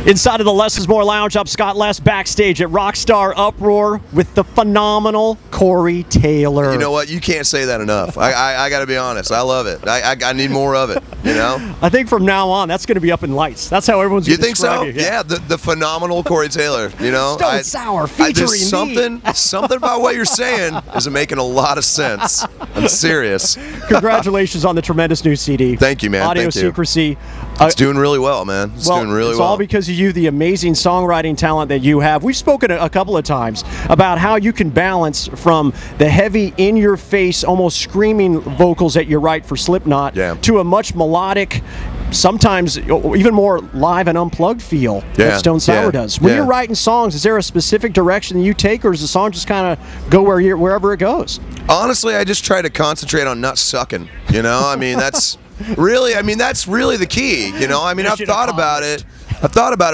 Inside of the Less is More Lounge, I'm Scott Less, backstage at Rockstar Uproar with the phenomenal Corey Taylor. You know what? You can't say that enough. I got to be honest. I love it. I need more of it, you know? I think from now on, that's going to be up in lights. That's how everyone's going to describe you. You think so? Yeah, the phenomenal Corey Taylor, you know? Stone Sour featuring me. Something about what you're saying is making a lot of sense. I'm serious. Congratulations on the tremendous new CD. Thank you, man. Audio Thank you. Secrecy. It's doing really well, man. It's doing really well. It's all because of you, the amazing songwriting talent that you have. We've spoken a couple of times about how you can balance from the heavy, in-your-face, almost screaming vocals that you write for Slipknot to a much melodic, sometimes even more live and unplugged feel that Stone Sour does. When you're writing songs, is there a specific direction you take, or does the song just kind of go wherever it goes? Honestly, I just try to concentrate on not sucking, you know? I mean, that's really the key, you know? I mean, I've thought about it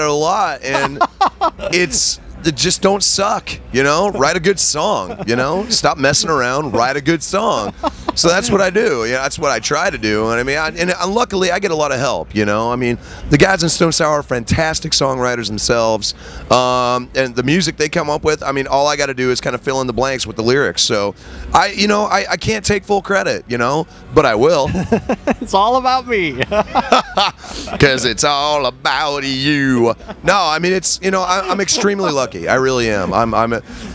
a lot, and just don't suck, you know? Write a good song, you know? Stop messing around, write a good song. So that's what I do. Yeah, that's what I try to do. And I mean, and luckily I get a lot of help, you know? I mean, the guys in Stone Sour are fantastic songwriters themselves. And the music they come up with, I mean, all I got to do is kind of fill in the blanks with the lyrics. So I can't take full credit, you know, but I will. It's all about me. Because it's all about you. No, I mean, it's, you know, I'm extremely lucky. I really am. I'm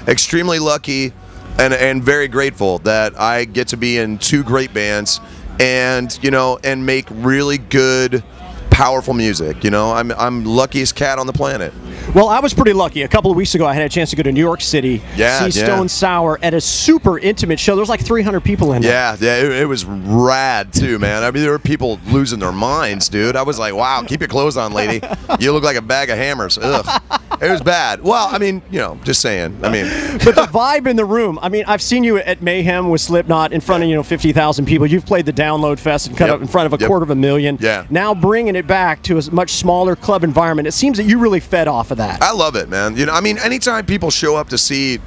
extremely lucky and very grateful that I get to be in two great bands and, you know, and make really good, powerful music. You know, I'm luckiest cat on the planet. Well, I was pretty lucky. A couple of weeks ago, I had a chance to go to New York City, see Stone Sour at a super intimate show. There was like 300 people in there. Yeah, it was rad too, man. I mean, there were people losing their minds, dude. I was like, wow, keep your clothes on, lady. You look like a bag of hammers. Ugh. It was bad. Well, I mean, you know, just saying. I mean, but the vibe in the room. I mean, I've seen you at Mayhem with Slipknot in front of 50,000 people. You've played the Download Fest and cut up in front of a 250,000. Yeah. Now bringing it back to a much smaller club environment. It seems that you really fed off of that. I love it, man. You know, I mean, anytime people show up to see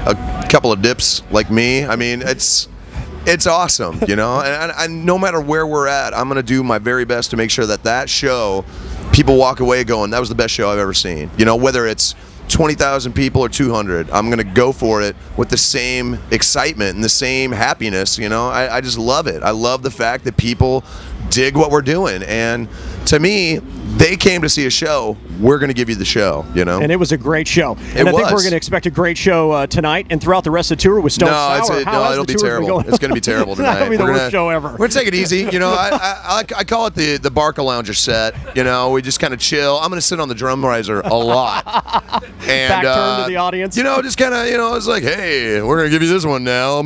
a couple of dips like me, I mean, it's awesome, you know. And no matter where we're at, I'm gonna do my very best to make sure that show, people walk away going, that was the best show I've ever seen. You know, whether it's 20,000 people or 200, I'm gonna go for it with the same excitement and the same happiness. You know, I just love it. I love the fact that people dig what we're doing, and to me, they came to see a show. We're going to give you the show, you know. And it was a great show. And I think we're going to expect a great show tonight and throughout the rest of the tour with Stone Sour. It'll be terrible. It's going to be terrible tonight. That'll be the worst show ever. We're going to take it easy. You know, I call it the Barca Lounger set. You know, we just kind of chill. I'm going to sit on the drum riser a lot. And, back turn to the audience. You know, just kind of, you know, it's like, hey, we're going to give you this one now.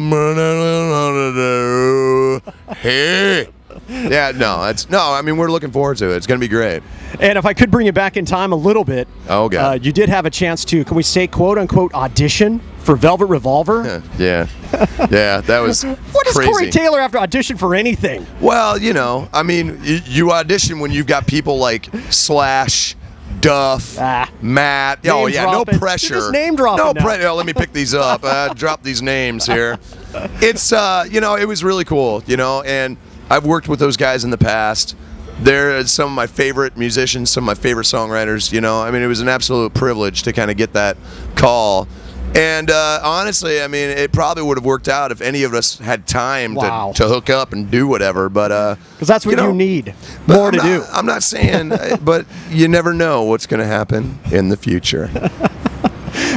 Hey. Yeah, I mean, we're looking forward to it. It's going to be great. And if I could bring you back in time a little bit, you did have a chance to, can we say, quote unquote, audition for Velvet Revolver? Yeah, that was What crazy. Does Corey Taylor have to audition for anything? Well, you know, I mean, you audition when you've got people like Slash, Duff, Matt. Oh yeah, no pressure. You're just name dropping. No pressure. Let me pick these up. Drop these names here. It's you know, it was really cool. You know, and I've worked with those guys in the past. They're some of my favorite musicians, some of my favorite songwriters. You know, I mean, it was an absolute privilege to kind of get that call. And honestly, I mean, it probably would have worked out if any of us had time to hook up and do whatever. But because that's what you need more to do. I'm not saying, but you never know what's going to happen in the future.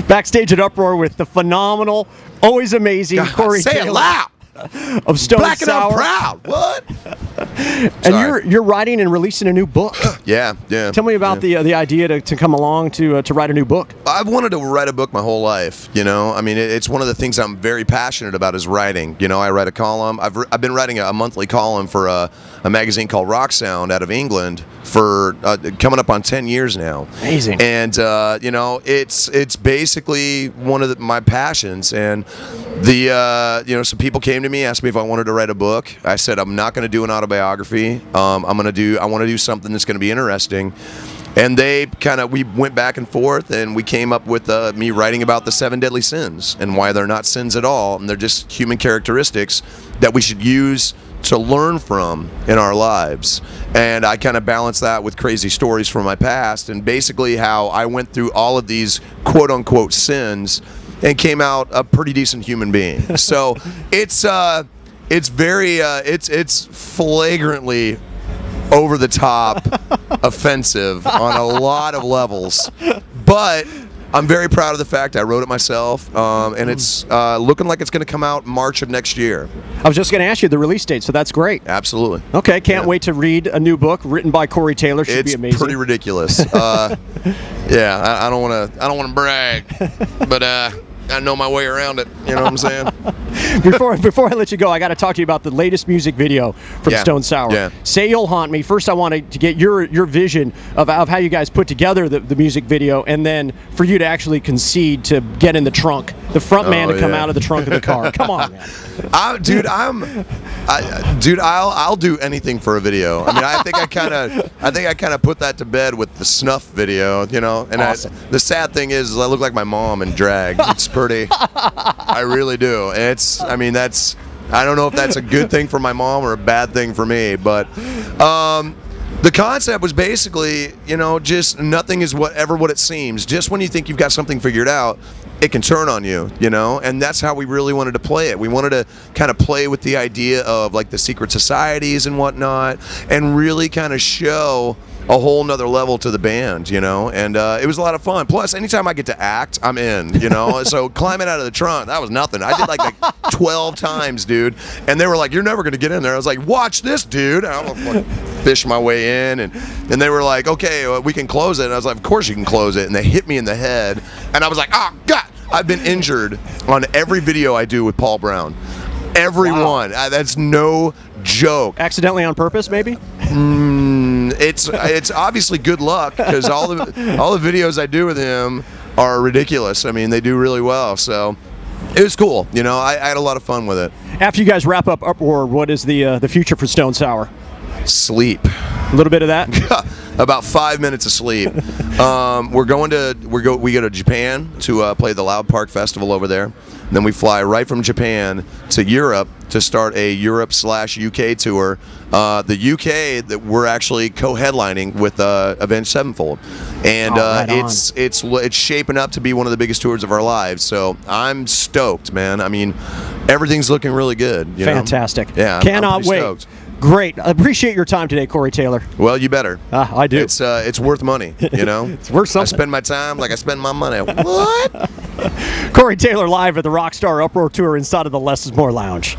Backstage at Uproar with the phenomenal, always amazing Corey Taylor. Say it loud. Of Stone Black and I'm Sour. proud. What? And you're writing and releasing a new book. Yeah. Tell me about the idea to come along to write a new book. I've wanted to write a book my whole life. You know, I mean, it's one of the things I'm very passionate about is writing. You know, I write a column. I've been writing a monthly column for a magazine called Rock Sound out of England for coming up on 10 years now. Amazing. And you know, it's basically one of my passions. And you know, some people came to me, asked me if I wanted to write a book. I said I'm not going to do an autobiography. I want to do something that's going to be interesting. And we went back and forth, and we came up with me writing about the 7 deadly sins and why they're not sins at all, and they're just human characteristics that we should use to learn from in our lives. And I kind of balance that with crazy stories from my past, and basically how I went through all of these quote-unquote sins and came out a pretty decent human being. So it's flagrantly over the top offensive on a lot of levels, but I'm very proud of the fact I wrote it myself, and it's looking like it's going to come out March of next year. I was just going to ask you the release date, so that's great. Absolutely. Okay, can't wait to read a new book written by Corey Taylor. Should be amazing. It's pretty ridiculous. Yeah, I don't want to brag, but I know my way around it. You know what I'm saying? Before I let you go, I got to talk to you about the latest music video from Stone Sour. Yeah. Say You'll Haunt Me. First, I wanted to get your vision of how you guys put together the music video, and then for you to actually concede to get in the trunk, the front man to come out of the trunk of the car. Come on, man. I'll do anything for a video. I mean, I think I kind of put that to bed with the Snuff video, you know. And awesome. The sad thing is I look like my mom in drag. It's pretty. I really do. And I don't know if that's a good thing for my mom or a bad thing for me, but the concept was basically, you know, just nothing is what it seems. Just when you think you've got something figured out, it can turn on you, you know, and that's how we really wanted to play it. We wanted to kind of play with the idea of like the secret societies and whatnot, and really kind of show a whole nother level to the band, you know, and it was a lot of fun. Plus, anytime I get to act, I'm in, you know. So climbing out of the trunk, that was nothing. I did like 12 times, dude, and they were like, "You're never gonna get in there." I was like, "Watch this, dude." And I'm gonna fish my way in, and they were like, "Okay, we can close it." And I was like, "Of course you can close it." And they hit me in the head, and I was like, "Oh God!" I've been injured on every video I do with Paul Brown. Every one. That's no joke. Accidentally on purpose, maybe? It's obviously good luck, because all the videos I do with him are ridiculous. I mean, they do really well. So it was cool. You know, I had a lot of fun with it. After you guys wrap up Uproar, what is the future for Stone Sour? Sleep. A little bit of that. About 5 minutes of sleep. We go to Japan to play the Loud Park Festival over there. And then we fly right from Japan to Europe to start a Europe/UK tour. The UK that we're actually co-headlining with Avenged Sevenfold, and it's shaping up to be one of the biggest tours of our lives. So I'm stoked, man. I mean, everything's looking really good. You Fantastic. know? Yeah, cannot wait. Stoked. Great. I appreciate your time today, Corey Taylor. Well, you better. I do. It's worth money, you know. It's worth something. I spend my time like I spend my money. What? Corey Taylor live at the Rockstar Uproar Tour inside of the Less Is More Lounge.